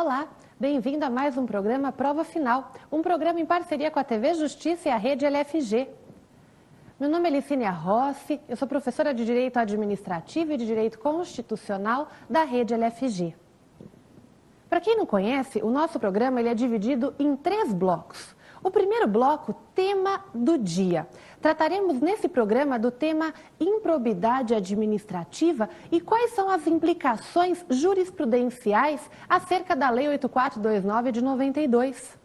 Olá, bem-vindo a mais um programa Prova Final, um programa em parceria com a TV Justiça e a Rede LFG. Meu nome é Licínia Rossi, eu sou professora de Direito Administrativo e de Direito Constitucional da Rede LFG. Para quem não conhece, o nosso programa ele é dividido em 3 blocos. O primeiro bloco, tema do dia. Trataremos nesse programa do tema improbidade administrativa e quais são as implicações jurisprudenciais acerca da Lei 8429 de 92.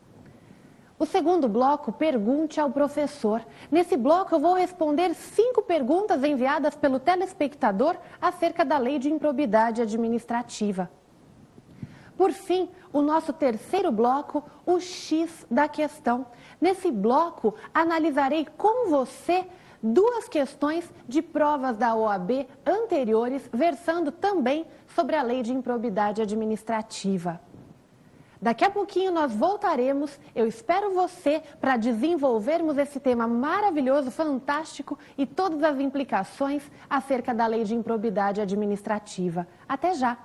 O segundo bloco, pergunte ao professor. Nesse bloco eu vou responder 5 perguntas enviadas pelo telespectador acerca da Lei de Improbidade Administrativa. Por fim, o nosso terceiro bloco, o X da questão. Nesse bloco, analisarei com você 2 questões de provas da OAB anteriores, versando também sobre a Lei de Improbidade Administrativa. Daqui a pouquinho nós voltaremos, eu espero você para desenvolvermos esse tema maravilhoso, fantástico e todas as implicações acerca da Lei de Improbidade Administrativa. Até já!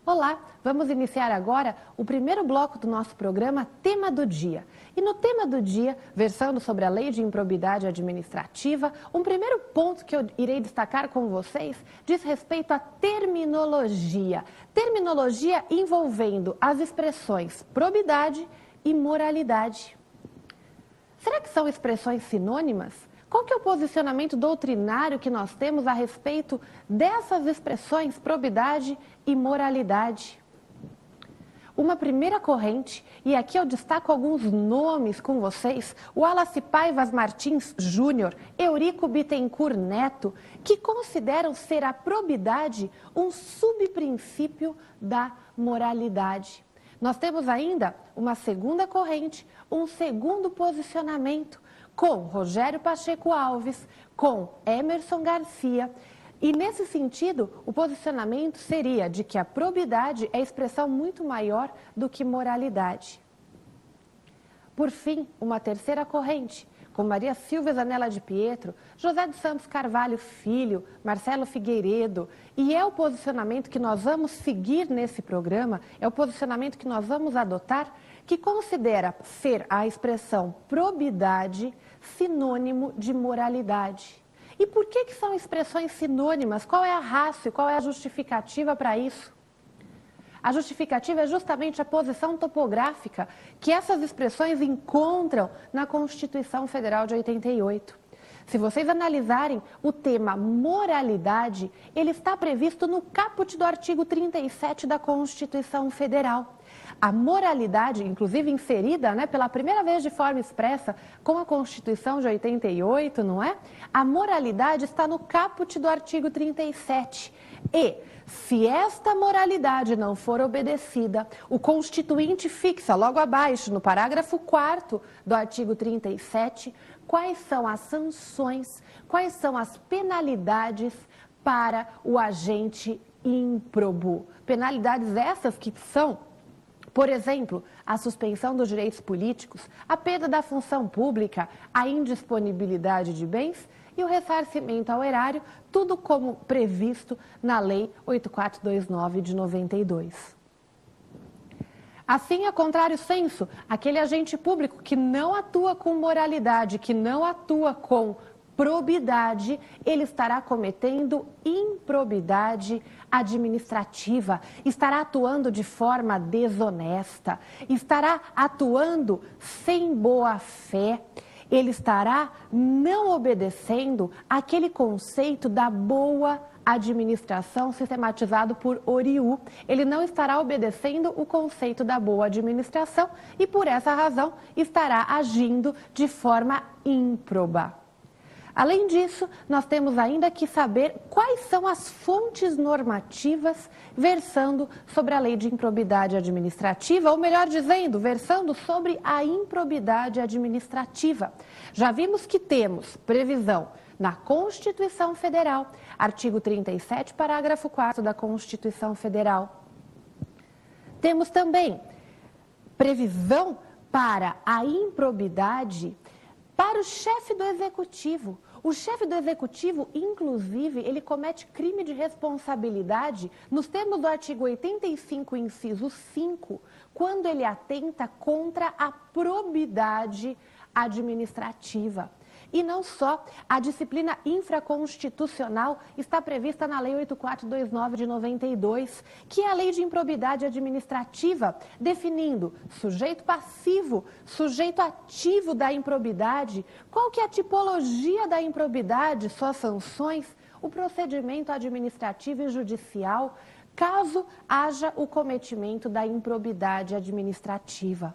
Olá, vamos iniciar agora o primeiro bloco do nosso programa, Tema do Dia. E no tema do dia, versando sobre a Lei de Improbidade Administrativa, um primeiro ponto que eu irei destacar com vocês diz respeito à terminologia. Terminologia envolvendo as expressões probidade e moralidade. Será que são expressões sinônimas? Qual que é o posicionamento doutrinário que nós temos a respeito dessas expressões probidade e moralidade? Uma primeira corrente, e aqui eu destaco alguns nomes com vocês, o Wallace Paiva Martins Júnior, Eurico Bittencourt Neto, que consideram ser a probidade um subprincípio da moralidade. Nós temos ainda uma segunda corrente, um segundo posicionamento, com Rogério Pacheco Alves, com Emerson Garcia. E nesse sentido, o posicionamento seria de que a probidade é expressão muito maior do que moralidade. Por fim, uma terceira corrente, com Maria Silvia Zanella de Pietro, José dos Santos Carvalho Filho, Marcelo Figueiredo, e é o posicionamento que nós vamos seguir nesse programa, é o posicionamento que nós vamos adotar, que considera ser a expressão probidade sinônimo de moralidade. E por que são expressões sinônimas? Qual é a ratio, qual é a justificativa para isso? A justificativa é justamente a posição topográfica que essas expressões encontram na Constituição Federal de 88. Se vocês analisarem o tema moralidade, ele está previsto no caput do artigo 37 da Constituição Federal. A moralidade, inclusive inserida pela primeira vez de forma expressa com a Constituição de 88, não é? A moralidade está no caput do artigo 37. E, se esta moralidade não for obedecida, o Constituinte fixa logo abaixo, no parágrafo 4º do artigo 37, quais são as sanções, quais são as penalidades para o agente ímprobo. Penalidades essas que são, por exemplo, a suspensão dos direitos políticos, a perda da função pública, a indisponibilidade de bens e o ressarcimento ao erário, tudo como previsto na Lei 8429 de 92. Assim, a contrário senso, aquele agente público que não atua com moralidade, que não atua com probidade, ele estará cometendo improbidade administrativa, estará atuando de forma desonesta, estará atuando sem boa fé, ele estará não obedecendo aquele conceito da boa administração sistematizado por Oriú. Ele não estará obedecendo o conceito da boa administração e, por essa razão, estará agindo de forma ímproba. Além disso, nós temos ainda que saber quais são as fontes normativas versando sobre a Lei de Improbidade Administrativa, ou melhor dizendo, versando sobre a improbidade administrativa. Já vimos que temos previsão na Constituição Federal, artigo 37, parágrafo 4º da Constituição Federal. Temos também previsão para a improbidade Para o chefe do executivo. O chefe do executivo, inclusive, ele comete crime de responsabilidade nos termos do artigo 85, inciso 5, quando ele atenta contra a probidade administrativa. E não só, a disciplina infraconstitucional está prevista na Lei 8429 de 92, que é a Lei de Improbidade Administrativa, definindo sujeito passivo, sujeito ativo da improbidade, qual que é a tipologia da improbidade, suas sanções, o procedimento administrativo e judicial, caso haja o cometimento da improbidade administrativa.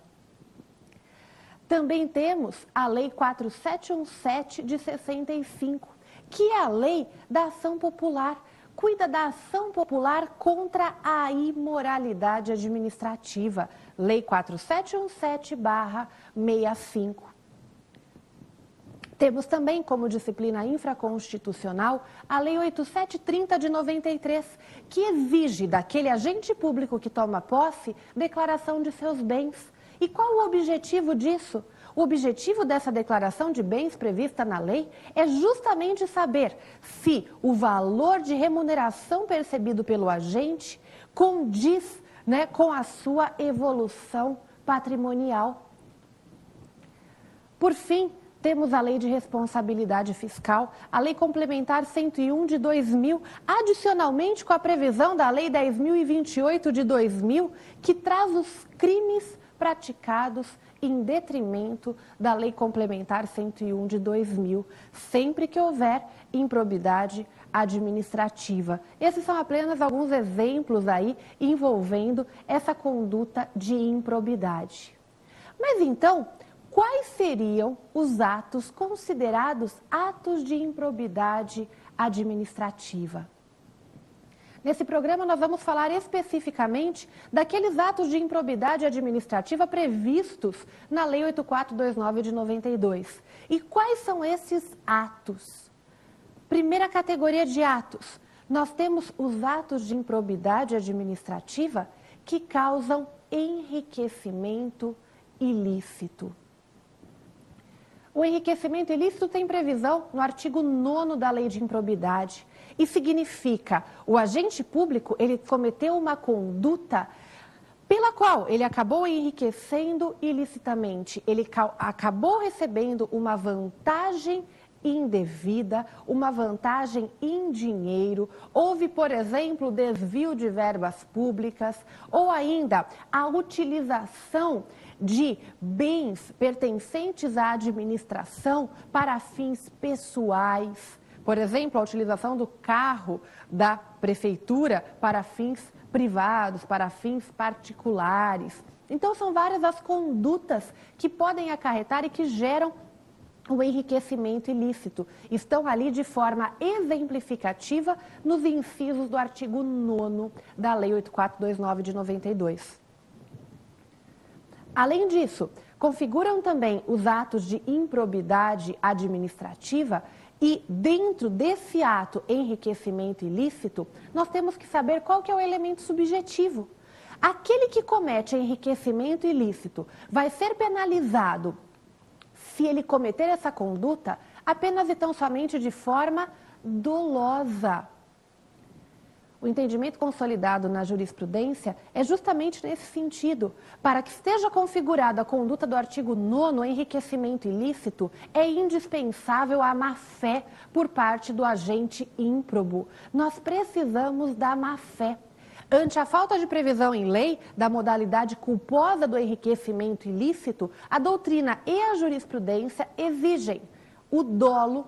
Também temos a Lei 4717 de 65, que é a lei da ação popular. Cuida da ação popular contra a imoralidade administrativa. Lei 4717/65. Temos também como disciplina infraconstitucional a Lei 8730 de 93, que exige daquele agente público que toma posse declaração de seus bens. E qual o objetivo disso? O objetivo dessa declaração de bens prevista na lei é justamente saber se o valor de remuneração percebido pelo agente condiz, com a sua evolução patrimonial. Por fim, temos a Lei de Responsabilidade Fiscal, a Lei Complementar 101 de 2000, adicionalmente com a previsão da Lei 10.028 de 2000, que traz os crimes praticados em detrimento da Lei Complementar 101 de 2000, sempre que houver improbidade administrativa. Esses são apenas alguns exemplos aí envolvendo essa conduta de improbidade. Mas então, quais seriam os atos considerados atos de improbidade administrativa? Nesse programa, nós vamos falar especificamente daqueles atos de improbidade administrativa previstos na Lei 8429 de 92. E quais são esses atos? Primeira categoria de atos, nós temos os atos de improbidade administrativa que causam enriquecimento ilícito. O enriquecimento ilícito tem previsão no artigo 9º da Lei de Improbidade e significa o agente público, ele cometeu uma conduta pela qual ele acabou enriquecendo ilicitamente, ele acabou recebendo uma vantagem indevida, uma vantagem em dinheiro, houve, por exemplo, desvio de verbas públicas ou ainda a utilização de bens pertencentes à administração para fins pessoais. Por exemplo, a utilização do carro da prefeitura para fins privados, para fins particulares. Então, são várias as condutas que podem acarretar e que geram o enriquecimento ilícito. Estão ali de forma exemplificativa nos incisos do artigo 9º da Lei 8429 de 92. Além disso, configuram também os atos de improbidade administrativa e dentro desse ato enriquecimento ilícito, nós temos que saber qual que é o elemento subjetivo. Aquele que comete enriquecimento ilícito vai ser penalizado se ele cometer essa conduta apenas e tão somente de forma dolosa. O entendimento consolidado na jurisprudência é justamente nesse sentido. Para que esteja configurada a conduta do artigo 9º, enriquecimento ilícito, é indispensável a má-fé por parte do agente ímprobo. Nós precisamos da má-fé. Ante a falta de previsão em lei da modalidade culposa do enriquecimento ilícito, a doutrina e a jurisprudência exigem o dolo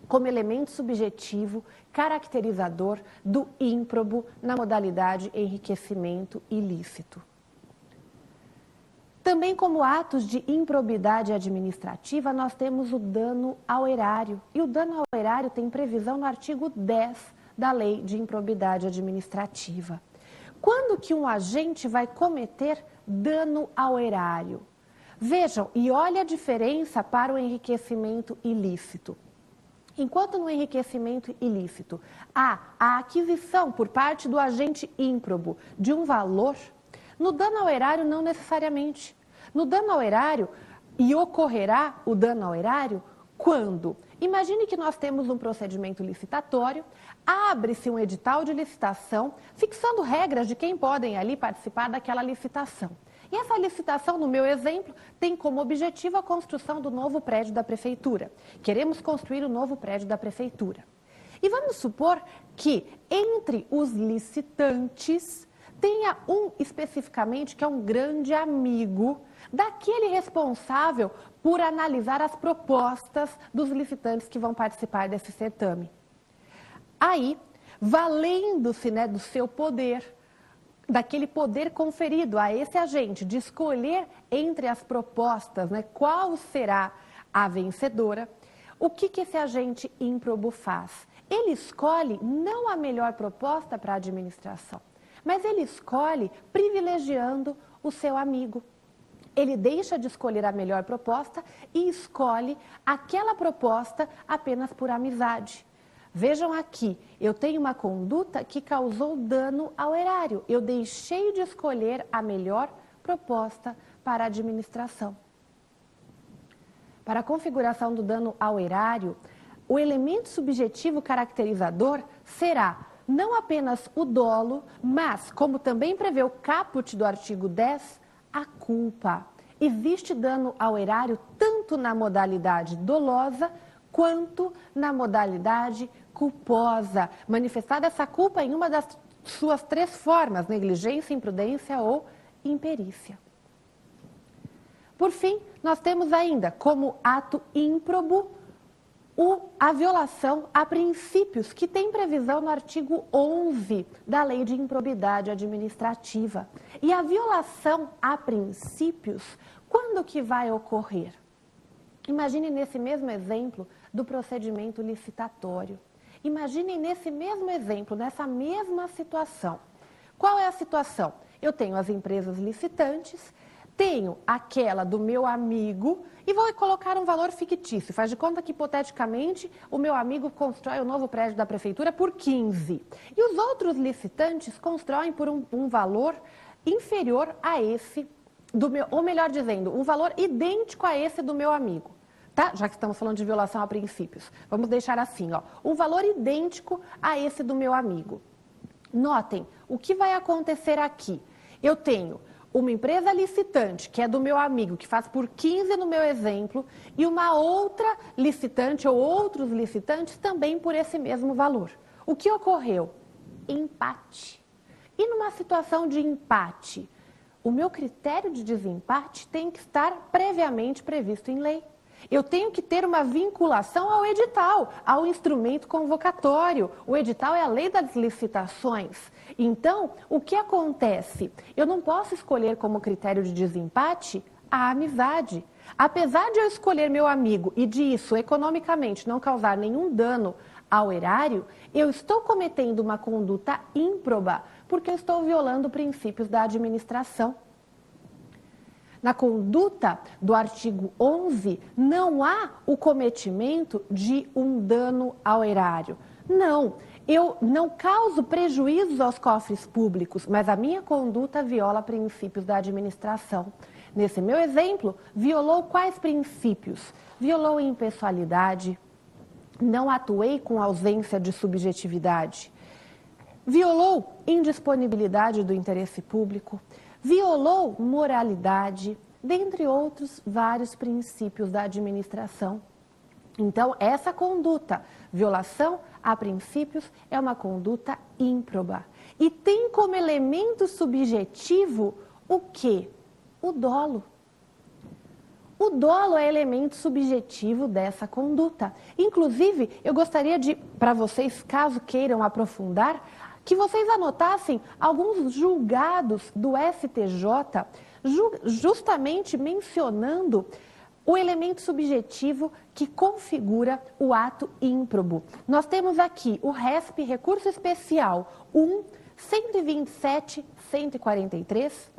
como elemento subjetivo caracterizador do ímprobo na modalidade enriquecimento ilícito. Também como atos de improbidade administrativa, nós temos o dano ao erário. E o dano ao erário tem previsão no artigo 10 da Lei de Improbidade Administrativa. Quando que um agente vai cometer dano ao erário? Vejam, e olha a diferença para o enriquecimento ilícito. Enquanto no enriquecimento ilícito há a aquisição por parte do agente ímprobo de um valor, no dano ao erário não necessariamente. No dano ao erário, E ocorrerá o dano ao erário quando? Imagine que nós temos um procedimento licitatório, abre-se um edital de licitação, fixando regras de quem podem ali participar daquela licitação. E essa licitação, no meu exemplo, tem como objetivo a construção do novo prédio da prefeitura. Queremos construir o novo prédio da prefeitura. E vamos supor que entre os licitantes tenha um especificamente que é um grande amigo daquele responsável por analisar as propostas dos licitantes que vão participar desse certame. Aí, valendo-se, do seu poder, daquele poder conferido a esse agente de escolher entre as propostas, qual será a vencedora, o que esse agente ímprobo faz? Ele escolhe não a melhor proposta para a administração, mas ele escolhe privilegiando o seu amigo. Ele deixa de escolher a melhor proposta e escolhe aquela proposta apenas por amizade. Vejam aqui, eu tenho uma conduta que causou dano ao erário. Eu deixei de escolher a melhor proposta para a administração. Para a configuração do dano ao erário, o elemento subjetivo caracterizador será não apenas o dolo, mas, como também prevê o caput do artigo 10, a culpa. Existe dano ao erário tanto na modalidade dolosa quanto na modalidade culposa. Manifestada essa culpa em uma das suas 3 formas, negligência, imprudência ou imperícia. Por fim, nós temos ainda como ato ímprobo a violação a princípios que tem previsão no artigo 11 da Lei de Improbidade Administrativa. E a violação a princípios, quando que vai ocorrer? Imagine nesse mesmo exemplo do procedimento licitatório. Imaginem nesse mesmo exemplo, nessa mesma situação. Qual é a situação? Eu tenho as empresas licitantes, tenho aquela do meu amigo e vou colocar um valor fictício. Faz de conta que, hipoteticamente, o meu amigo constrói o novo prédio da prefeitura por 15. E os outros licitantes constroem por um valor inferior a esse do meu, ou melhor dizendo, um valor idêntico a esse do meu amigo. Tá? Já que estamos falando de violação a princípios. Vamos deixar assim, um valor idêntico a esse do meu amigo. Notem, o que vai acontecer aqui? Eu tenho uma empresa licitante, que é do meu amigo, que faz por 15 no meu exemplo, e uma outra licitante ou outros licitantes também por esse mesmo valor. O que ocorreu? Empate. E numa situação de empate, o meu critério de desempate tem que estar previamente previsto em lei. Eu tenho que ter uma vinculação ao edital, ao instrumento convocatório. O edital é a lei das licitações. Então, o que acontece? Eu não posso escolher como critério de desempate a amizade. Apesar de eu escolher meu amigo e disso, economicamente, não causar nenhum dano ao erário, eu estou cometendo uma conduta ímproba, porque eu estou violando princípios da administração. Na conduta do artigo 11, não há o cometimento de um dano ao erário. Não, eu não causo prejuízos aos cofres públicos, mas a minha conduta viola princípios da administração. Nesse meu exemplo, violou quais princípios? Violou impessoalidade, não atuei com ausência de subjetividade, violou indisponibilidade do interesse público, violou moralidade, dentre outros vários princípios da administração. Então, essa conduta, violação a princípios, é uma conduta ímproba. E tem como elemento subjetivo o quê? O dolo. O dolo é elemento subjetivo dessa conduta. Inclusive, eu gostaria de, para vocês, caso queiram aprofundar, que vocês anotassem alguns julgados do STJ, justamente mencionando o elemento subjetivo que configura o ato ímprobo. Nós temos aqui o RESP, Recurso Especial 1, 127.143,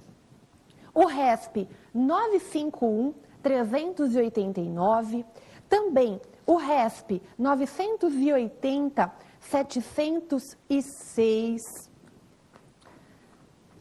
o RESP 951, 389, também o RESP 980, 706.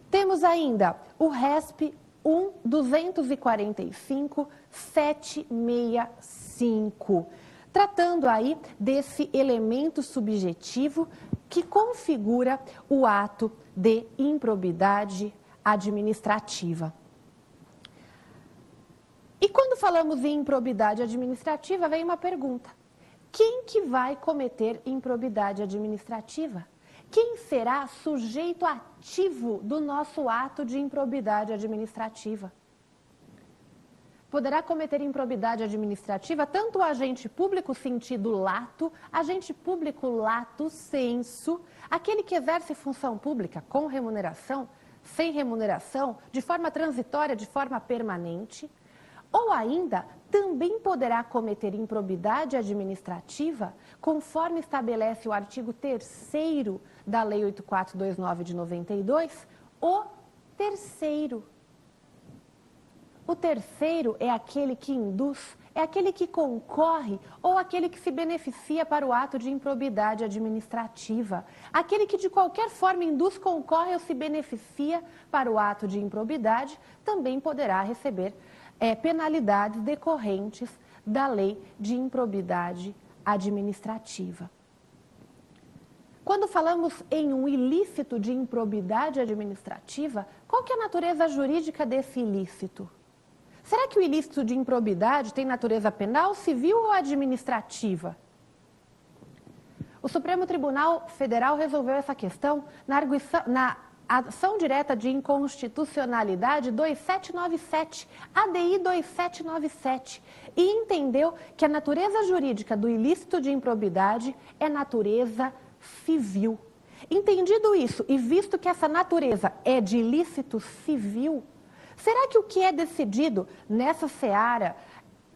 Temos ainda o RESP 245.765, tratando aí desse elemento subjetivo que configura o ato de improbidade administrativa. E quando falamos em improbidade administrativa, vem uma pergunta: quem que vai cometer improbidade administrativa? Quem será sujeito ativo do nosso ato de improbidade administrativa? Poderá cometer improbidade administrativa tanto o agente público sentido lato, agente público lato sensu, aquele que exerce função pública com remuneração, sem remuneração, de forma transitória, de forma permanente, ou ainda também poderá cometer improbidade administrativa, conforme estabelece o artigo 3º da Lei 8429 de 92, o terceiro. O terceiro é aquele que induz, é aquele que concorre ou aquele que se beneficia para o ato de improbidade administrativa. Aquele que de qualquer forma induz, concorre ou se beneficia para o ato de improbidade também poderá receber penalidades decorrentes da lei de improbidade administrativa. Quando falamos em um ilícito de improbidade administrativa, qual que é a natureza jurídica desse ilícito? Será que o ilícito de improbidade tem natureza penal, civil ou administrativa? O Supremo Tribunal Federal resolveu essa questão na ação direta de inconstitucionalidade 2797, ADI 2797, e entendeu que a natureza jurídica do ilícito de improbidade é natureza civil. Entendido isso e visto que essa natureza é de ilícito civil, será que o que é decidido nessa seara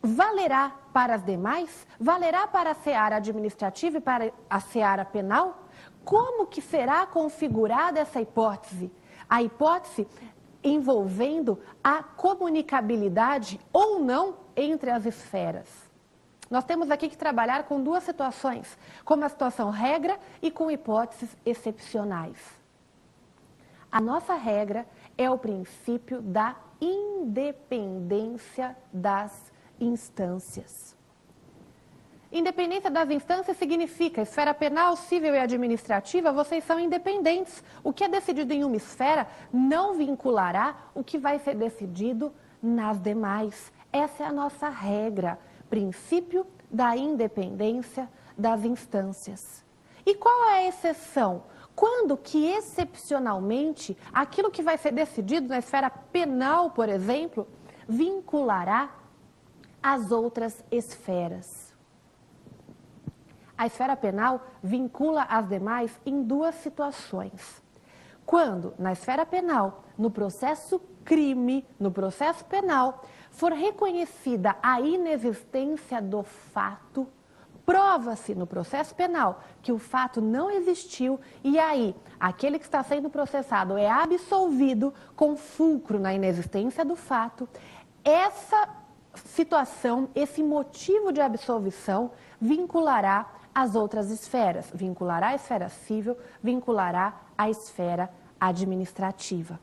valerá para as demais? Valerá para a seara administrativa e para a seara penal? Como que será configurada essa hipótese? A hipótese envolvendo a comunicabilidade ou não entre as esferas. Nós temos aqui que trabalhar com duas situações, com uma situação regra e com hipóteses excepcionais. A nossa regra é o princípio da independência das instâncias. Independência das instâncias significa esfera penal, civil e administrativa, vocês são independentes. O que é decidido em uma esfera não vinculará o que vai ser decidido nas demais. Essa é a nossa regra, princípio da independência das instâncias. E qual é a exceção? Quando que, excepcionalmente, aquilo que vai ser decidido na esfera penal, por exemplo, vinculará as outras esferas. A esfera penal vincula as demais em duas situações. Quando, na esfera penal, no processo crime, no processo penal, for reconhecida a inexistência do fato, prova-se no processo penal que o fato não existiu e aí aquele que está sendo processado é absolvido com fulcro na inexistência do fato. Essa situação, esse motivo de absolvição vinculará as outras esferas, vinculará a esfera civil, vinculará a esfera administrativa.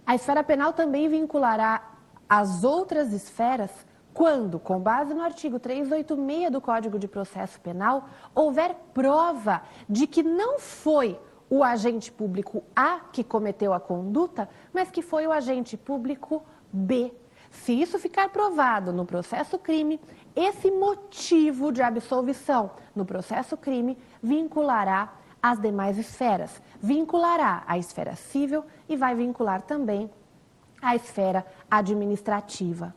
A esfera penal também vinculará as outras esferas quando, com base no artigo 386 do Código de Processo Penal, houver prova de que não foi o agente público A que cometeu a conduta, mas que foi o agente público B. Se isso ficar provado no processo crime, esse motivo de absolvição no processo crime vinculará as demais esferas. Vinculará a esfera civil e vai vincular também a esfera administrativa.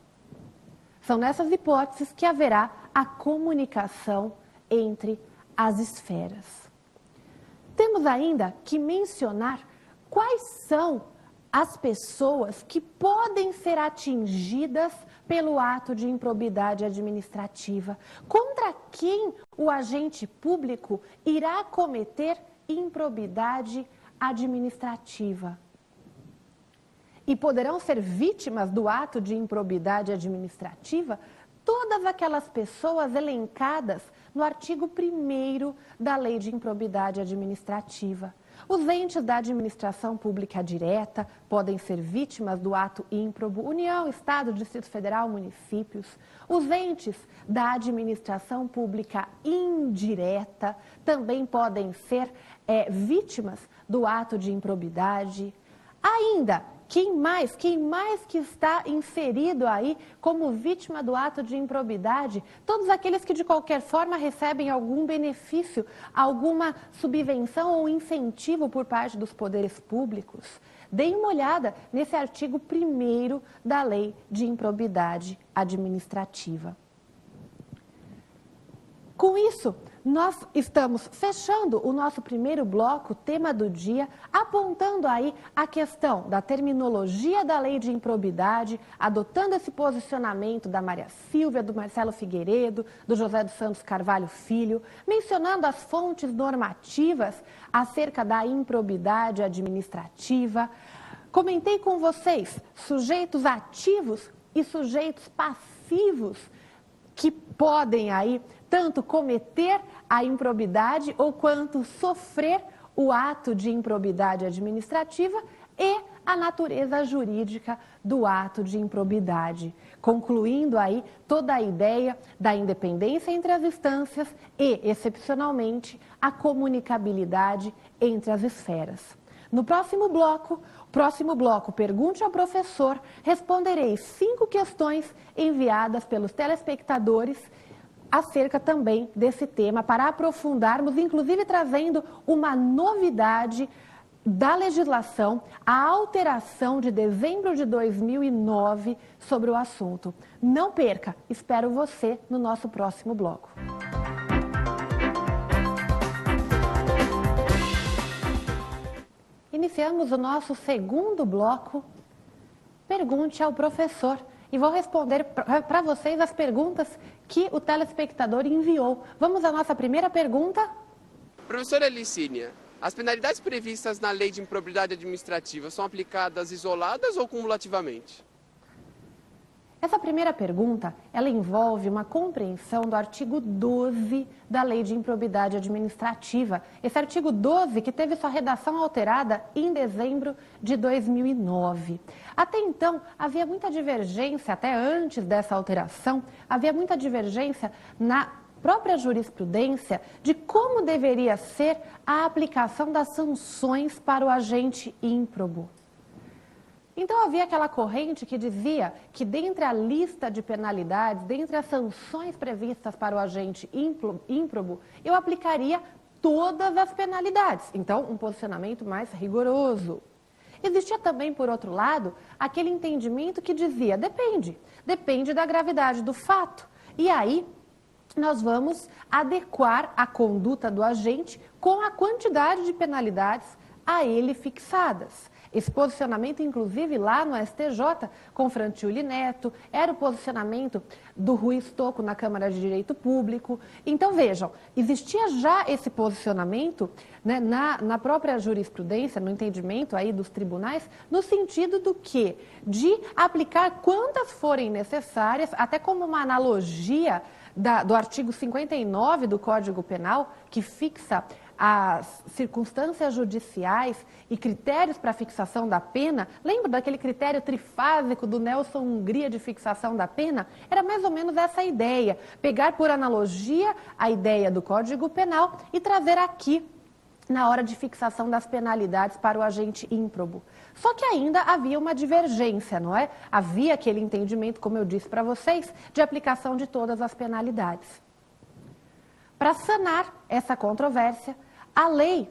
São nessas hipóteses que haverá a comunicação entre as esferas. Temos ainda que mencionar quais são as pessoas que podem ser atingidas pelo ato de improbidade administrativa. Contra quem o agente público irá cometer improbidade administrativa? E poderão ser vítimas do ato de improbidade administrativa todas aquelas pessoas elencadas no artigo 1º da Lei de Improbidade Administrativa. Os entes da administração pública direta podem ser vítimas do ato ímprobo, União, Estado, Distrito Federal, municípios. Os entes da administração pública indireta também podem ser vítimas do ato de improbidade. Ainda, quem mais que está inserido aí como vítima do ato de improbidade? Todos aqueles que de qualquer forma recebem algum benefício, alguma subvenção ou incentivo por parte dos poderes públicos. Deem uma olhada nesse artigo 1º da Lei de Improbidade Administrativa. Com isso, nós estamos fechando o nosso primeiro bloco, tema do dia, apontando aí a questão da terminologia da lei de improbidade, adotando esse posicionamento da Maria Silvia, do Marcelo Figueiredo, do José dos Santos Carvalho Filho, mencionando as fontes normativas acerca da improbidade administrativa. Comentei com vocês sujeitos ativos e sujeitos passivos que podem aí tanto cometer a improbidade ou quanto sofrer o ato de improbidade administrativa e a natureza jurídica do ato de improbidade, concluindo aí toda a ideia da independência entre as instâncias e, excepcionalmente, a comunicabilidade entre as esferas. No próximo bloco, Pergunte ao Professor, responderei 5 questões enviadas pelos telespectadores acerca também desse tema, para aprofundarmos, inclusive trazendo uma novidade da legislação, a alteração de dezembro de 2009 sobre o assunto. Não perca, espero você no nosso próximo bloco. Iniciamos o nosso segundo bloco, Pergunte ao Professor. E vou responder para vocês as perguntas que o telespectador enviou. Vamos à nossa primeira pergunta. Professora Licínia, as penalidades previstas na Lei de Improbidade Administrativa são aplicadas isoladas ou cumulativamente? Essa primeira pergunta, ela envolve uma compreensão do artigo 12 da Lei de Improbidade Administrativa. Esse artigo 12 que teve sua redação alterada em dezembro de 2009. Até então, havia muita divergência, até antes dessa alteração, havia muita divergência na própria jurisprudência de como deveria ser a aplicação das sanções para o agente ímprobo. Então havia aquela corrente que dizia que dentre a lista de penalidades, dentre as sanções previstas para o agente ímprobo, eu aplicaria todas as penalidades. Então, um posicionamento mais rigoroso. Existia também, por outro lado, aquele entendimento que dizia, depende da gravidade do fato. E aí, nós vamos adequar a conduta do agente com a quantidade de penalidades a ele fixadas. Esse posicionamento, inclusive, lá no STJ, com Franciuli Neto, era o posicionamento do Rui Stocco na Câmara de Direito Público. Então, vejam, existia já esse posicionamento, né, na própria jurisprudência, no entendimento aí dos tribunais, no sentido do quê? De aplicar quantas forem necessárias, até como uma analogia do artigo 59 do Código Penal, que fixa as circunstâncias judiciais e critérios para fixação da pena. Lembra daquele critério trifásico do Nelson Hungria de fixação da pena? Era mais ou menos essa ideia, pegar por analogia a ideia do Código Penal e trazer aqui na hora de fixação das penalidades para o agente ímprobo. Só que ainda havia uma divergência, não é? Havia aquele entendimento, como eu disse para vocês, de aplicação de todas as penalidades. Para sanar essa controvérsia, a lei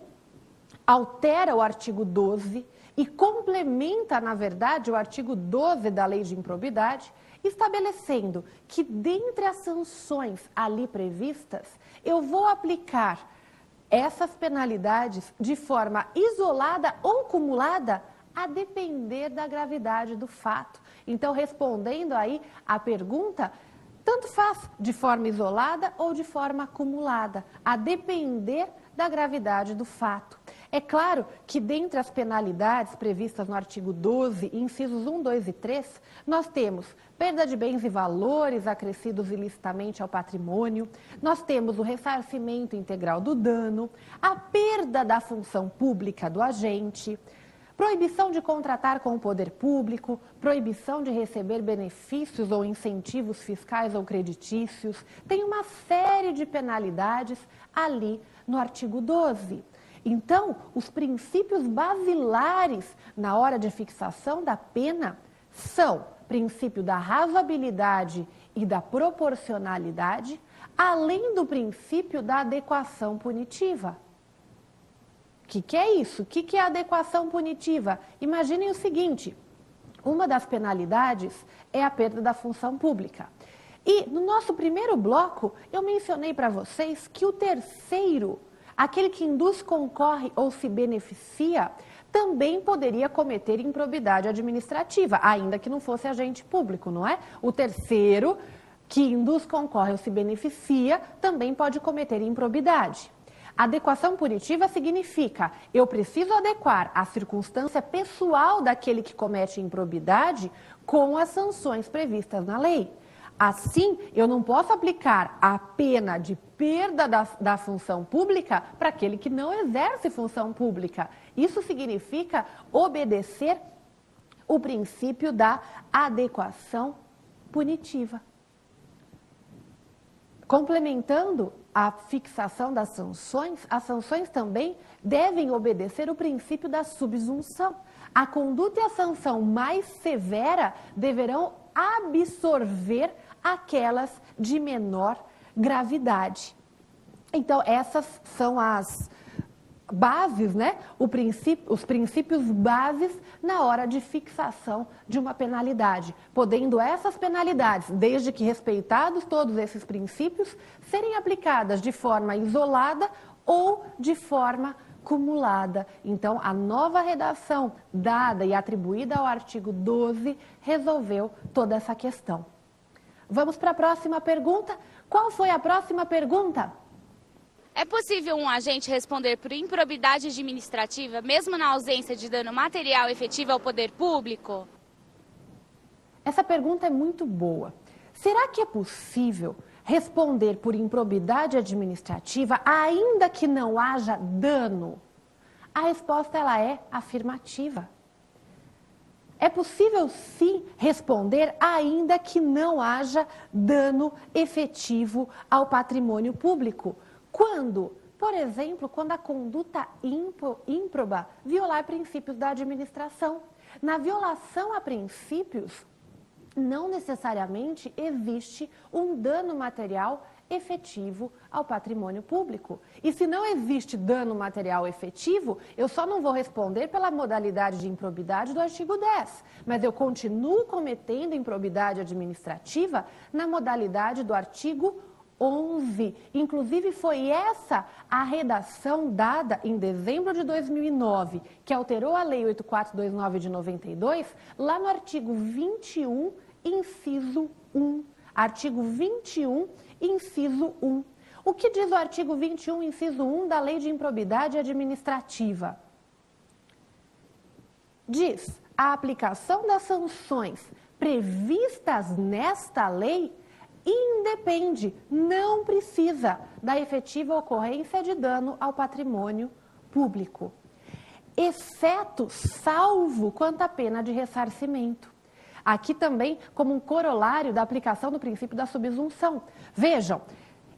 altera o artigo 12 e complementa, na verdade, o artigo 12 da Lei de Improbidade, estabelecendo que, dentre as sanções ali previstas, eu vou aplicar essas penalidades de forma isolada ou cumulada, a depender da gravidade do fato. Então, respondendo aí à pergunta, tanto faz de forma isolada ou de forma acumulada, a depender da gravidade do fato. É claro que dentre as penalidades previstas no artigo 12, incisos 1, 2 e 3, nós temos perda de bens e valores acrescidos ilicitamente ao patrimônio, nós temos o ressarcimento integral do dano, a perda da função pública do agente, proibição de contratar com o poder público, proibição de receber benefícios ou incentivos fiscais ou creditícios. Tem uma série de penalidades ali no artigo 12. Então, os princípios basilares na hora de fixação da pena são o princípio da razoabilidade e da proporcionalidade, além do princípio da adequação punitiva. O que é isso? O que é adequação punitiva? Imaginem o seguinte, uma das penalidades é a perda da função pública. E no nosso primeiro bloco, eu mencionei para vocês que o terceiro, aquele que induz, concorre ou se beneficia, também poderia cometer improbidade administrativa, ainda que não fosse agente público, não é? O terceiro, que induz, concorre ou se beneficia, também pode cometer improbidade. Adequação punitiva significa, eu preciso adequar a circunstância pessoal daquele que comete improbidade com as sanções previstas na lei. Assim, eu não posso aplicar a pena de perda da função pública para aquele que não exerce função pública. Isso significa obedecer o princípio da adequação punitiva. Complementando a fixação das sanções, as sanções também devem obedecer o princípio da subsunção. A conduta e a sanção mais severa deverão absorver aquelas de menor gravidade. Então, essas são as bases, né? Os princípios bases na hora de fixação de uma penalidade, podendo essas penalidades, desde que respeitados todos esses princípios, serem aplicadas de forma isolada ou de forma cumulada. Então, a nova redação dada e atribuída ao artigo 12 resolveu toda essa questão. Vamos para a próxima pergunta. Qual foi a próxima pergunta? É possível um agente responder por improbidade administrativa, mesmo na ausência de dano material efetivo ao poder público? Essa pergunta é muito boa. Será que é possível responder por improbidade administrativa, ainda que não haja dano? A resposta ela é afirmativa. É possível sim responder ainda que não haja dano efetivo ao patrimônio público. Quando? Por exemplo, quando a conduta ímproba violar princípios da administração. Na violação a princípios, não necessariamente existe um dano material efetivo ao patrimônio público. E se não existe dano material efetivo, eu só não vou responder pela modalidade de improbidade do artigo 10, mas eu continuo cometendo improbidade administrativa na modalidade do artigo 11. Inclusive, foi essa a redação dada em dezembro de 2009, que alterou a Lei 8429 de 92, lá no artigo 21, inciso 1. Artigo 21, inciso 1. O que diz o artigo 21, inciso 1 da Lei de Improbidade Administrativa? Diz: a aplicação das sanções previstas nesta lei independe, não precisa, da efetiva ocorrência de dano ao patrimônio público, exceto, salvo quanto à pena de ressarcimento. Aqui também como um corolário da aplicação do princípio da subsunção. Vejam,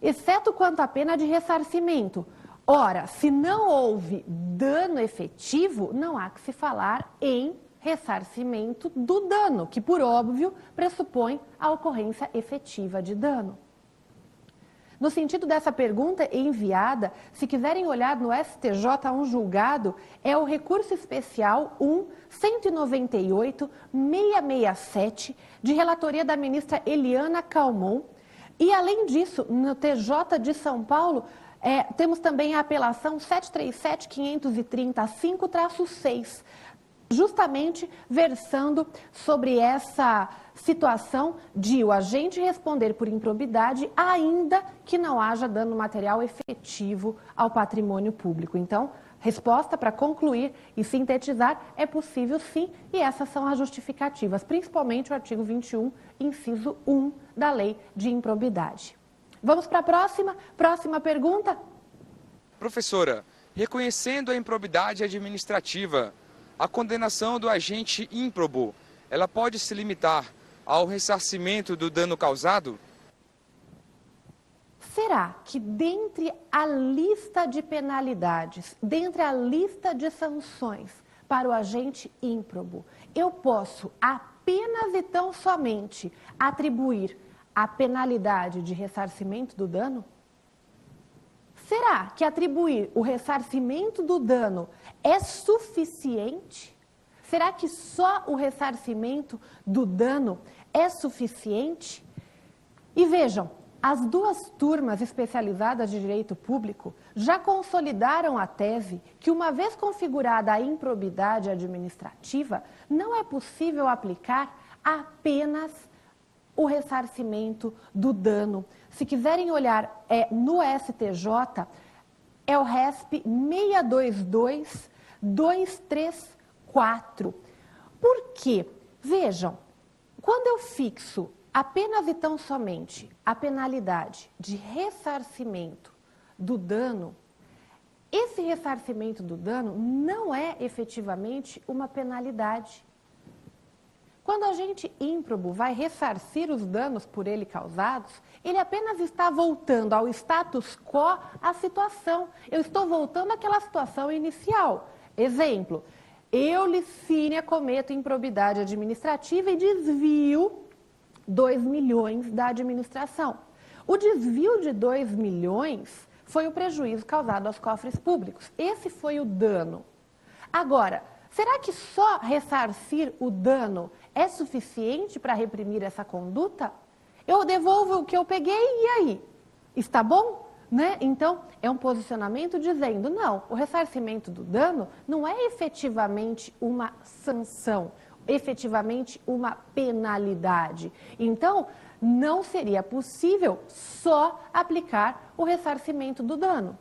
exceto quanto à pena de ressarcimento. Ora, se não houve dano efetivo, não há que se falar em ressarcimento do dano, que por óbvio pressupõe a ocorrência efetiva de dano. No sentido dessa pergunta enviada, se quiserem olhar no STJ um julgado, é o recurso especial 1-198-667, de relatoria da ministra Eliana Calmon. E além disso, no TJ de São Paulo, temos também a apelação 737.530.5-6, justamente versando sobre essa situação de o agente responder por improbidade, ainda que não haja dano material efetivo ao patrimônio público. Então, resposta para concluir e sintetizar, é possível sim, e essas são as justificativas, principalmente o artigo 21, inciso 1 da Lei de Improbidade. Vamos para a próxima pergunta? Professora, reconhecendo a improbidade administrativa, a condenação do agente ímprobo, ela pode se limitar ao ressarcimento do dano causado? Será que dentre a lista de penalidades, dentre a lista de sanções para o agente ímprobo, eu posso apenas e tão somente atribuir a penalidade de ressarcimento do dano? Será que atribuir o ressarcimento do dano é suficiente? Será que só o ressarcimento do dano é suficiente? E vejam, as duas turmas especializadas de direito público já consolidaram a tese que, uma vez configurada a improbidade administrativa, não é possível aplicar apenas o ressarcimento do dano. Se quiserem olhar no STJ, é o RESP 622-234. Por quê? Vejam, quando eu fixo apenas e tão somente a penalidade de ressarcimento do dano, esse ressarcimento do dano não é efetivamente uma penalidade. Quando o agente ímprobo vai ressarcir os danos por ele causados, ele apenas está voltando ao status quo, à situação. Eu estou voltando àquela situação inicial. Exemplo, eu, Licínia, cometo improbidade administrativa e desvio 2 milhões da administração. O desvio de 2 milhões foi o prejuízo causado aos cofres públicos. Esse foi o dano. Agora, será que só ressarcir o dano é suficiente para reprimir essa conduta? Eu devolvo o que eu peguei e aí? Está bom? Né? Então, é um posicionamento dizendo, não, o ressarcimento do dano não é efetivamente uma sanção, efetivamente uma penalidade. Então, não seria possível só aplicar o ressarcimento do dano.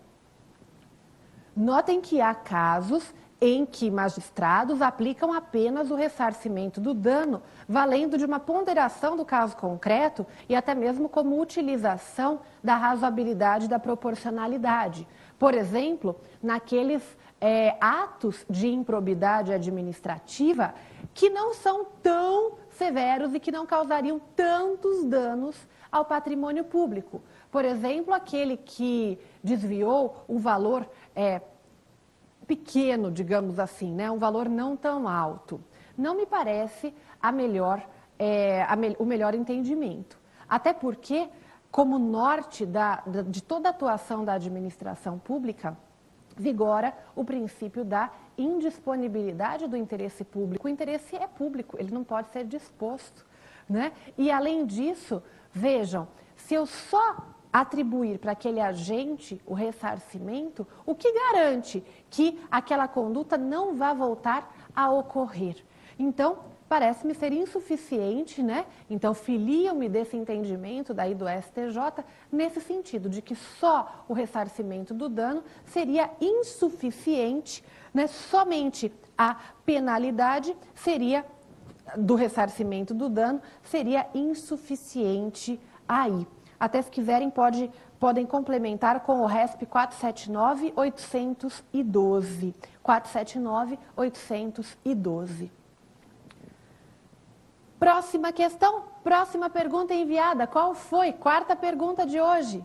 Notem que há casos em que magistrados aplicam apenas o ressarcimento do dano, valendo de uma ponderação do caso concreto e até mesmo como utilização da razoabilidade e da proporcionalidade. Por exemplo, naqueles atos de improbidade administrativa que não são tão severos e que não causariam tantos danos ao patrimônio público. Por exemplo, aquele que desviou um valor pequeno, digamos assim, né? Um valor não tão alto. Não me parece o melhor entendimento. Até porque, como norte de toda a atuação da administração pública, vigora o princípio da indisponibilidade do interesse público. O interesse é público, ele não pode ser disposto, né? E, além disso, vejam, se eu só atribuir para aquele agente o ressarcimento, o que garante que aquela conduta não vá voltar a ocorrer? Então, parece-me ser insuficiente, né? Então, filiam-me desse entendimento daí do STJ, nesse sentido, de que só o ressarcimento do dano seria insuficiente, né? Somente a penalidade do ressarcimento do dano seria insuficiente aí. Até se quiserem, podem complementar com o RESP 479-812. 479-812. Próxima questão, próxima pergunta enviada. Qual foi? Quarta pergunta de hoje.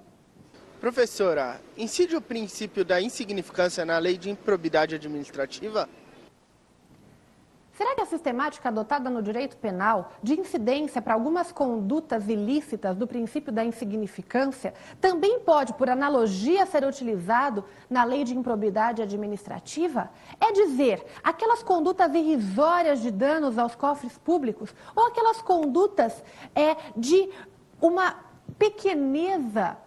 Professora, incide o princípio da insignificância na lei de improbidade administrativa? Será que a sistemática adotada no direito penal de incidência para algumas condutas ilícitas do princípio da insignificância também pode, por analogia, ser utilizado na lei de improbidade administrativa? É dizer, aquelas condutas irrisórias de danos aos cofres públicos ou aquelas condutas de uma pequeneza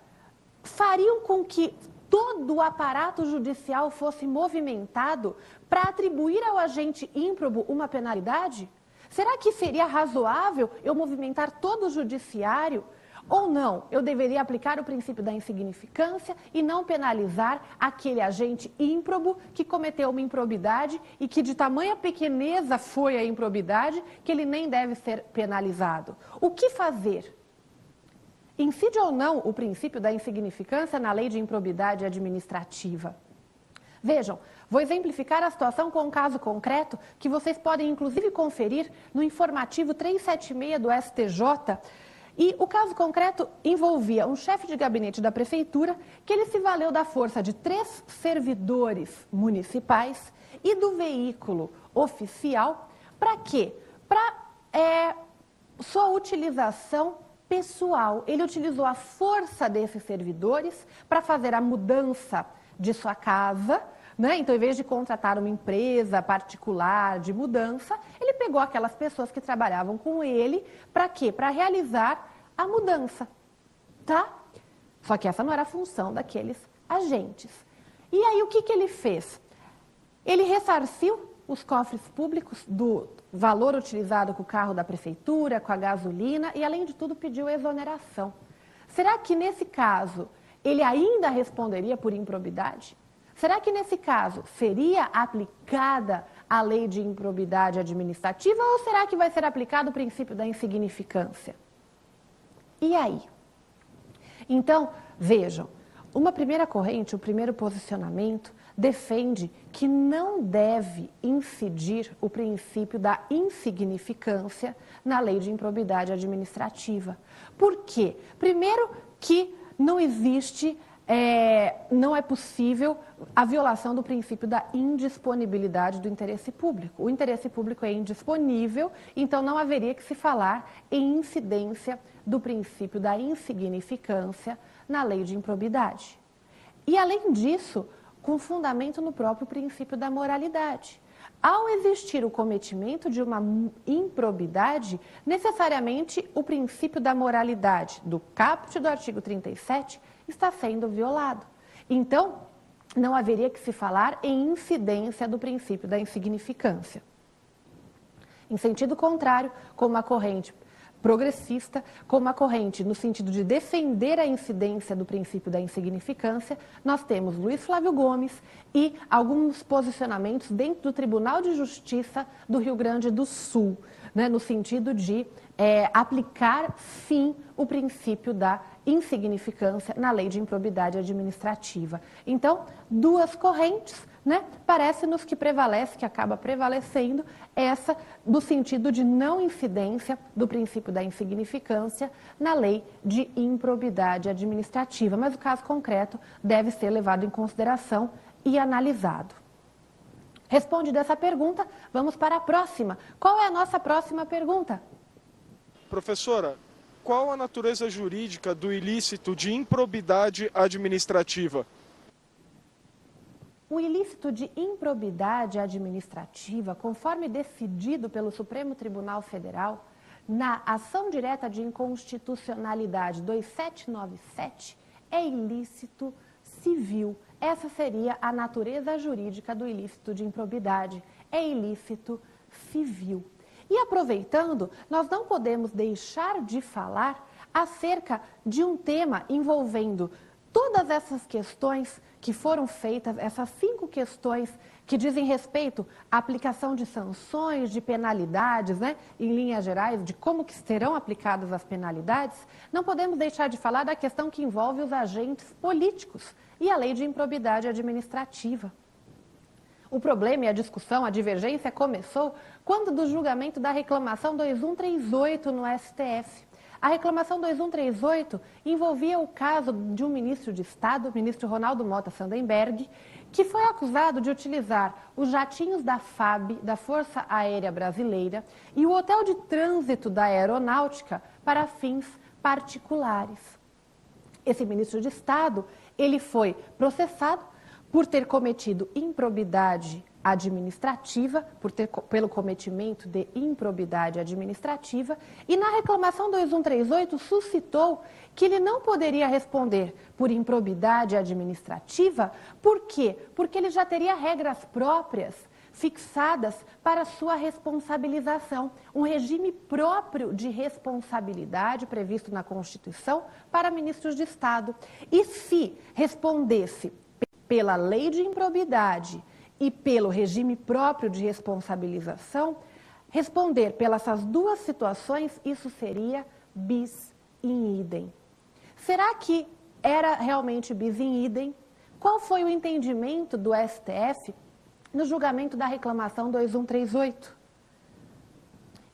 fariam com que todo o aparato judicial fosse movimentado para atribuir ao agente ímprobo uma penalidade? Será que seria razoável eu movimentar todo o judiciário? Ou não, eu deveria aplicar o princípio da insignificância e não penalizar aquele agente ímprobo que cometeu uma improbidade e que de tamanha pequeneza foi a improbidade que ele nem deve ser penalizado. O que fazer? Incide ou não o princípio da insignificância na lei de improbidade administrativa? Vejam, vou exemplificar a situação com um caso concreto que vocês podem inclusive conferir no informativo 376 do STJ. E o caso concreto envolvia um chefe de gabinete da prefeitura que ele se valeu da força de 3 servidores municipais e do veículo oficial. Para quê? Para sua utilização pessoal. Ele utilizou a força desses servidores para fazer a mudança de sua casa, né? Então, em vez de contratar uma empresa particular de mudança, ele pegou aquelas pessoas que trabalhavam com ele, para quê? Para realizar a mudança, tá? Só que essa não era a função daqueles agentes. E aí, o que ele fez? Ele ressarciu os cofres públicos do valor utilizado com o carro da prefeitura, com a gasolina, e, além de tudo, pediu exoneração. Será que, nesse caso, ele ainda responderia por improbidade? Será que, nesse caso, seria aplicada a lei de improbidade administrativa ou será que vai ser aplicado o princípio da insignificância? E aí? Então, vejam, uma primeira corrente, o primeiro posicionamento, defende que não deve incidir o princípio da insignificância na lei de improbidade administrativa. Por quê? Primeiro que não existe... não é possível a violação do princípio da indisponibilidade do interesse público. O interesse público é indisponível, então não haveria que se falar em incidência do princípio da insignificância na lei de improbidade. E, além disso, com fundamento no próprio princípio da moralidade. Ao existir o cometimento de uma improbidade, necessariamente o princípio da moralidade do caput do artigo 37 está sendo violado. Então, não haveria que se falar em incidência do princípio da insignificância. Em sentido contrário, como a corrente progressista, como a corrente no sentido de defender a incidência do princípio da insignificância, nós temos Luiz Flávio Gomes e alguns posicionamentos dentro do Tribunal de Justiça do Rio Grande do Sul, né, no sentido de aplicar, sim, o princípio da insignificância na lei de improbidade administrativa. Então, duas correntes, né? Parece-nos que prevalece, que acaba prevalecendo essa no sentido de não incidência do princípio da insignificância na lei de improbidade administrativa. Mas o caso concreto deve ser levado em consideração e analisado. Responde dessa pergunta, vamos para a próxima. Qual é a nossa próxima pergunta? Professora, qual a natureza jurídica do ilícito de improbidade administrativa? O ilícito de improbidade administrativa, conforme decidido pelo Supremo Tribunal Federal, na ação direta de inconstitucionalidade 2797, é ilícito civil. Essa seria a natureza jurídica do ilícito de improbidade. É ilícito civil. E aproveitando, nós não podemos deixar de falar acerca de um tema envolvendo todas essas questões que foram feitas, essas 5 questões que dizem respeito à aplicação de sanções, de penalidades, né, em linhas gerais, de como que serão aplicadas as penalidades, não podemos deixar de falar da questão que envolve os agentes políticos e a lei de improbidade administrativa. O problema e a discussão, a divergência começou quando do julgamento da reclamação 2138 no STF. A reclamação 2138 envolvia o caso de um ministro de Estado, o ministro Ronaldo Mota Sandenberg, que foi acusado de utilizar os jatinhos da FAB, da Força Aérea Brasileira, e o hotel de trânsito da Aeronáutica para fins particulares. Esse ministro de Estado, ele foi processado por ter cometido improbidade administrativa, pelo cometimento de improbidade administrativa, e na reclamação 2138 suscitou que ele não poderia responder por improbidade administrativa. Por quê? Porque ele já teria regras próprias fixadas para sua responsabilização, um regime próprio de responsabilidade previsto na Constituição para ministros de Estado. E se respondesse pela lei de improbidade e pelo regime próprio de responsabilização, responder pelas essas duas situações, isso seria bis in idem. Será que era realmente bis in idem? Qual foi o entendimento do STF no julgamento da reclamação 2138?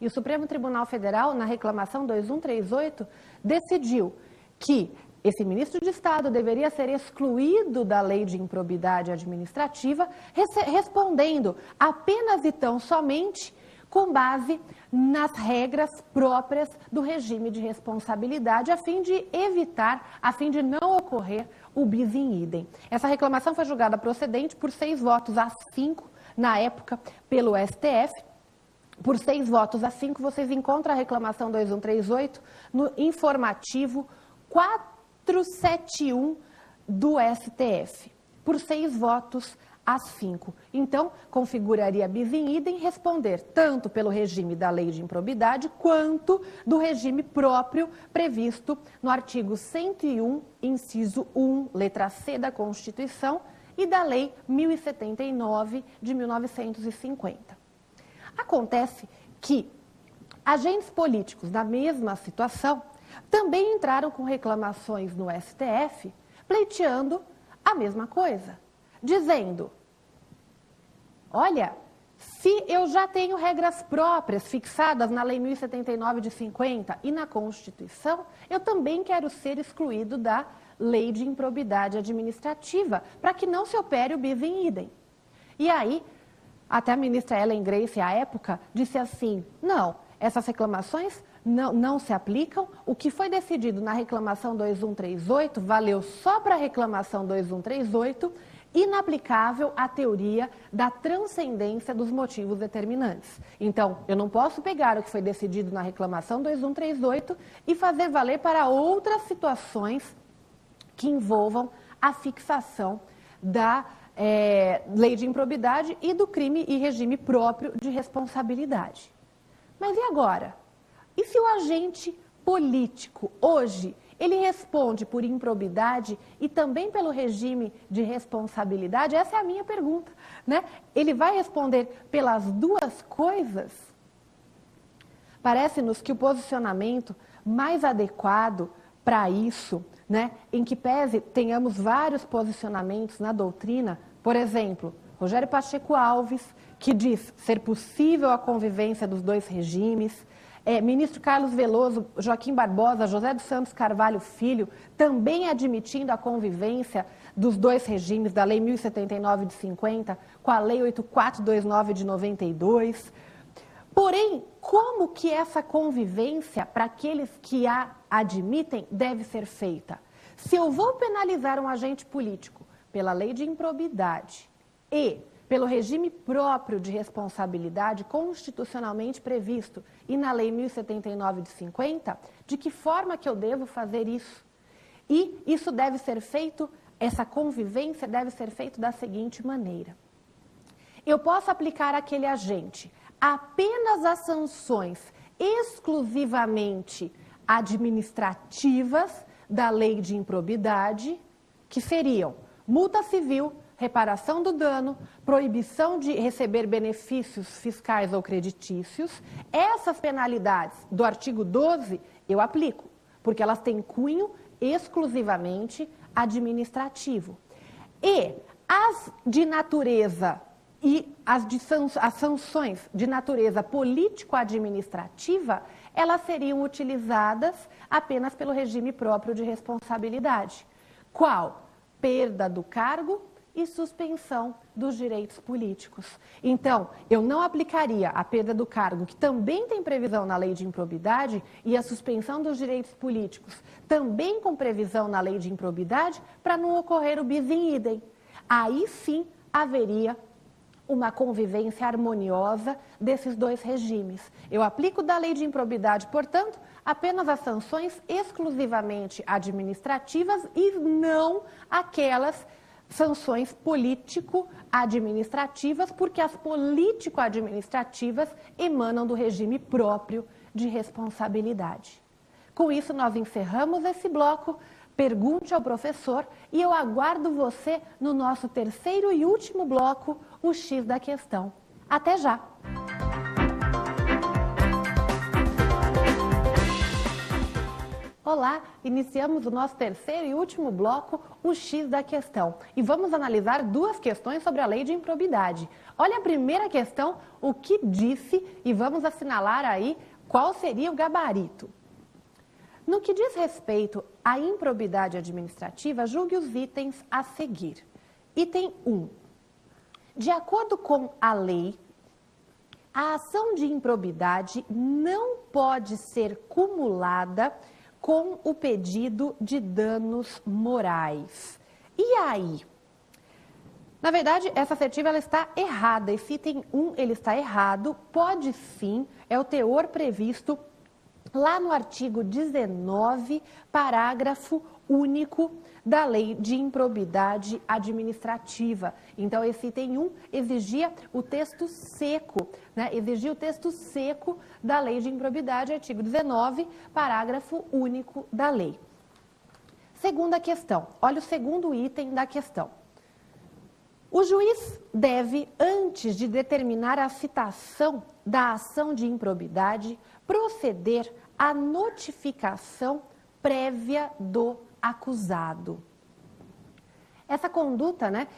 E o Supremo Tribunal Federal, na reclamação 2138, decidiu que esse ministro de Estado deveria ser excluído da lei de improbidade administrativa, respondendo apenas e tão somente com base nas regras próprias do regime de responsabilidade, a fim de evitar, a fim de não ocorrer o bis in idem. Essa reclamação foi julgada procedente por 6 votos a 5, na época, pelo STF. Por 6 votos a 5, vocês encontram a reclamação 2138 no informativo 471 do STF, por 6 votos a 5. Então, configuraria bis in idem responder tanto pelo regime da lei de improbidade quanto do regime próprio previsto no artigo 101, inciso 1, letra C da Constituição e da Lei 1079 de 1950. Acontece que agentes políticos na mesma situação também entraram com reclamações no STF, pleiteando a mesma coisa, dizendo: olha, se eu já tenho regras próprias fixadas na Lei 1079 de 50 e na Constituição, eu também quero ser excluído da Lei de Improbidade Administrativa, para que não se opere o bis in idem. E aí, até a ministra Ellen Grace, à época, disse assim: não, essas reclamações não se aplicam. O que foi decidido na reclamação 2138 valeu só para a reclamação 2138, inaplicável à teoria da transcendência dos motivos determinantes. Então, eu não posso pegar o que foi decidido na reclamação 2138 e fazer valer para outras situações que envolvam a fixação da lei de improbidade e do crime e regime próprio de responsabilidade. Mas e agora? E se o agente político, hoje, ele responde por improbidade e também pelo regime de responsabilidade? Essa é a minha pergunta, né? Ele vai responder pelas duas coisas? Parece-nos que o posicionamento mais adequado para isso, né, em que pese tenhamos vários posicionamentos na doutrina, por exemplo, Rogério Pacheco Alves, que diz ser possível a convivência dos dois regimes, ministro Carlos Veloso, Joaquim Barbosa, José dos Santos Carvalho Filho, também admitindo a convivência dos dois regimes, da Lei 1079 de 50 com a Lei 8429 de 92. Porém, como que essa convivência, para aqueles que a admitem, deve ser feita? Se eu vou penalizar um agente político pela lei de improbidade e pelo regime próprio de responsabilidade constitucionalmente previsto e na Lei 1079 de 50, de que forma que eu devo fazer isso? E isso deve ser feito, essa convivência deve ser feita da seguinte maneira: eu posso aplicar àquele agente apenas as sanções exclusivamente administrativas da lei de improbidade, que seriam multa civil, reparação do dano, proibição de receber benefícios fiscais ou creditícios. Essas penalidades do artigo 12 eu aplico, porque elas têm cunho exclusivamente administrativo. E as de natureza e as sanções de natureza político-administrativa, elas seriam utilizadas apenas pelo regime próprio de responsabilidade. Qual? Perda do cargo e suspensão dos direitos políticos. Então, eu não aplicaria a perda do cargo, que também tem previsão na lei de improbidade, e a suspensão dos direitos políticos, também com previsão na lei de improbidade, para não ocorrer o bis in idem. Aí sim haveria uma convivência harmoniosa desses dois regimes. Eu aplico da lei de improbidade, portanto, apenas as sanções exclusivamente administrativas e não aquelas sanções político-administrativas, porque as político-administrativas emanam do regime próprio de responsabilidade. Com isso, nós encerramos esse bloco. Pergunte ao professor e eu aguardo você no nosso terceiro e último bloco, o X da questão. Até já! Olá, iniciamos o nosso terceiro e último bloco, o X da questão. E vamos analisar duas questões sobre a lei de improbidade. Olha a primeira questão, o que disse, e vamos assinalar aí qual seria o gabarito. No que diz respeito à improbidade administrativa, julgue os itens a seguir. Item 1. De acordo com a lei, a ação de improbidade não pode ser cumulada com o pedido de danos morais. E aí? Na verdade, essa assertiva ela está errada. Esse item 1 ele está errado. Pode sim, é o teor previsto lá no artigo 19, parágrafo único da lei de improbidade administrativa. Então, esse item 1 exigia o texto seco, né? Exigia o texto seco da lei de improbidade, artigo 19, parágrafo único da lei. Segunda questão, olha o segundo item da questão. O juiz deve, antes de determinar a citação da ação de improbidade, proceder à notificação prévia do acusado. Essa conduta, né,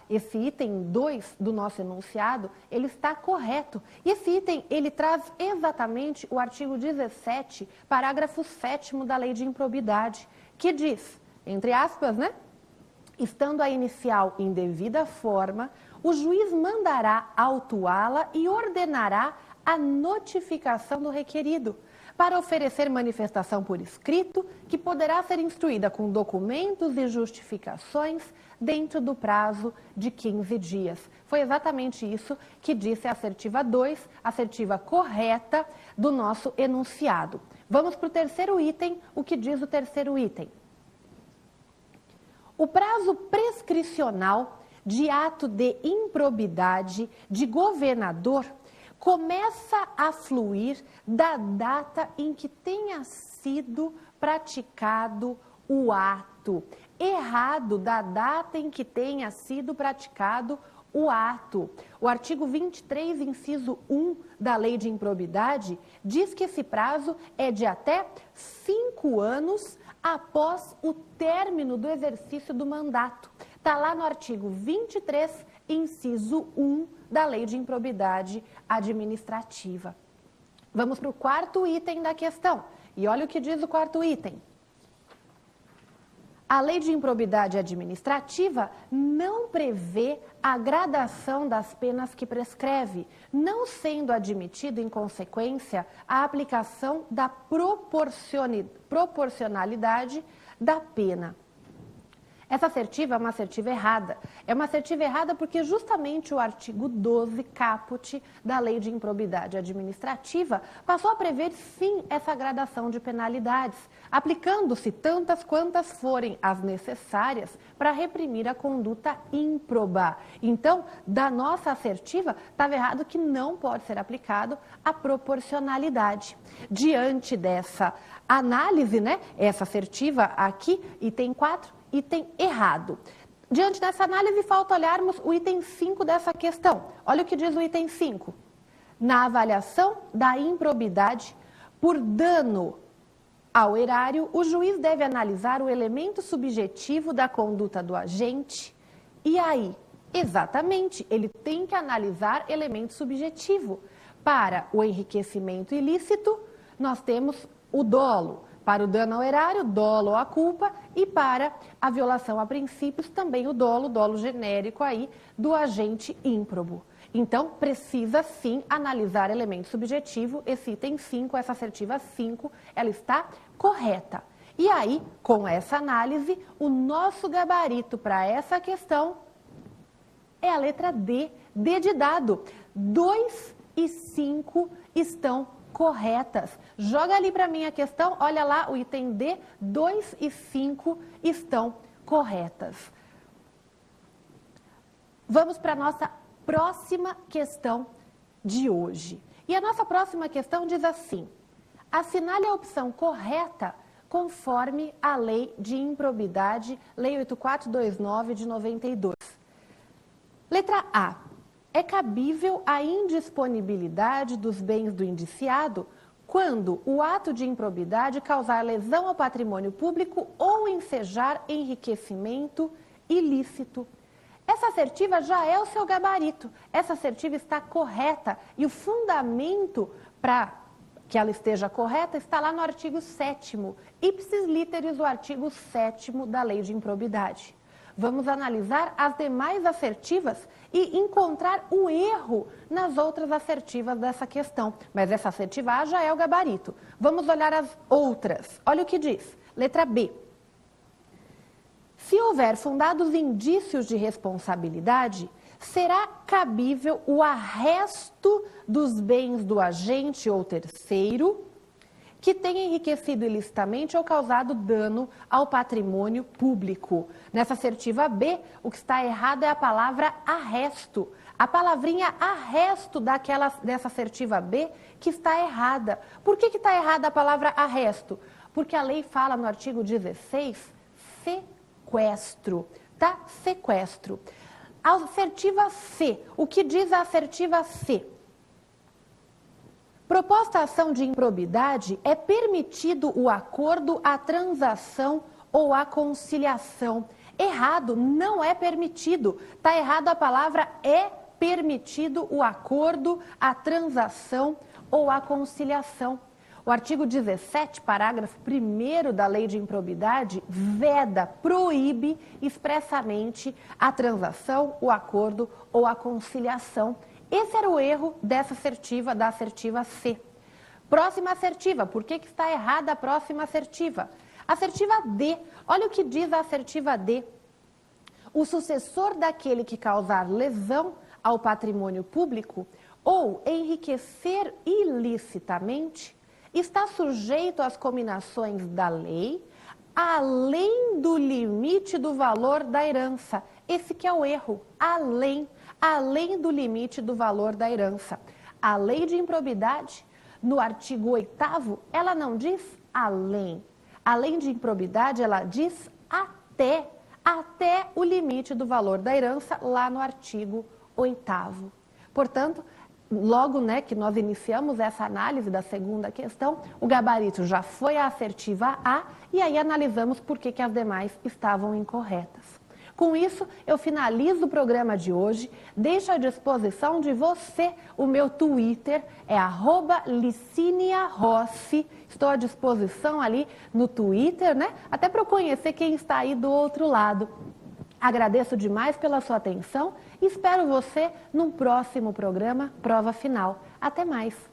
esse item 2 do nosso enunciado, ele está correto. E esse item, ele traz exatamente o artigo 17, parágrafo 7º da lei de improbidade, que diz, entre aspas, né, estando a inicial em devida forma, o juiz mandará autuá-la e ordenará a notificação do requerido, para oferecer manifestação por escrito, que poderá ser instruída com documentos e justificações dentro do prazo de 15 dias. Foi exatamente isso que disse a assertiva 2, assertiva correta do nosso enunciado. Vamos para o terceiro item, o que diz o terceiro item. O prazo prescricional de ato de improbidade de governador começa a fluir da data em que tenha sido praticado o ato. Errado, da data em que tenha sido praticado o ato. O artigo 23, inciso 1 da lei de improbidade, diz que esse prazo é de até 5 anos após o término do exercício do mandato. Está lá no artigo 23, inciso 1 da lei de improbidade administrativa. Vamos para o quarto item da questão. E olha o que diz o quarto item. A lei de improbidade administrativa não prevê a gradação das penas que prescreve, não sendo admitido, em consequência, a aplicação da proporcionalidade da pena. Essa assertiva é uma assertiva errada. É uma assertiva errada porque justamente o artigo 12, caput, da Lei de Improbidade Administrativa, passou a prever, sim, essa gradação de penalidades, aplicando-se tantas quantas forem as necessárias para reprimir a conduta ímproba. Então, da nossa assertiva, estava errado que não pode ser aplicado a proporcionalidade. Diante dessa análise, né, essa assertiva aqui, item 4, item errado. Diante dessa análise, falta olharmos o item 5 dessa questão. Olha o que diz o item 5. Na avaliação da improbidade por dano ao erário, o juiz deve analisar o elemento subjetivo da conduta do agente. E aí, exatamente, ele tem que analisar elemento subjetivo. Para o enriquecimento ilícito, nós temos o dolo. Para o dano ao erário, dolo ou a culpa, e para a violação a princípios, também o dolo genérico aí do agente ímprobo. Então, precisa sim analisar elemento subjetivo, esse item 5, essa assertiva 5, ela está correta. E aí, com essa análise, o nosso gabarito para essa questão É a letra D, D de dado. 2 e 5 estão corretas. Joga ali para mim a questão, olha lá o item D, 2 e 5 estão corretas. Vamos para a nossa próxima questão de hoje. E a nossa próxima questão diz assim: assinale a opção correta conforme a Lei de Improbidade, Lei 8429 de 92. Letra A. É cabível a indisponibilidade dos bens do indiciado quando o ato de improbidade causar lesão ao patrimônio público ou ensejar enriquecimento ilícito. Essa assertiva já é o seu gabarito. Essa assertiva está correta e o fundamento para que ela esteja correta está lá no artigo 7º, ipsis literis, o artigo 7º da Lei de Improbidade. Vamos analisar as demais assertivas e encontrar o erro nas outras assertivas dessa questão. Mas essa assertiva A já é o gabarito. Vamos olhar as outras. Olha o que diz. Letra B. Se houver fundados indícios de responsabilidade, será cabível o arresto dos bens do agente ou terceiro que tenha enriquecido ilicitamente ou causado dano ao patrimônio público. Nessa assertiva B, o que está errado é a palavra arresto. A palavrinha arresto dessa assertiva B que está errada. Por que está errada a palavra arresto? Porque a lei fala no artigo 16, sequestro, tá? Sequestro. A assertiva C, o que diz a assertiva C? Proposta a ação de improbidade, é permitido o acordo, a transação ou a conciliação. Errado, não é permitido. Está errado a palavra é permitido o acordo, a transação ou a conciliação. O artigo 17, parágrafo 1º da Lei de Improbidade, veda, proíbe expressamente a transação, o acordo ou a conciliação. Esse era o erro dessa assertiva, da assertiva C. Próxima assertiva, por que está errada a próxima assertiva? Assertiva D, olha o que diz a assertiva D. O sucessor daquele que causar lesão ao patrimônio público ou enriquecer ilicitamente está sujeito às cominações da lei, além do limite do valor da herança. Esse que é o erro, além do limite do valor da herança. A Lei de Improbidade, no artigo 8º, ela não diz além. A Lei de Improbidade, ela diz até o limite do valor da herança, lá no artigo 8º. Portanto, logo que nós iniciamos essa análise da segunda questão, o gabarito já foi a assertiva A, e aí analisamos por que as demais estavam incorretas. Com isso, eu finalizo o programa de hoje, deixo à disposição de você o meu Twitter, é @LiciniaRossi, estou à disposição ali no Twitter, até para eu conhecer quem está aí do outro lado. Agradeço demais pela sua atenção e espero você num próximo programa Prova Final. Até mais!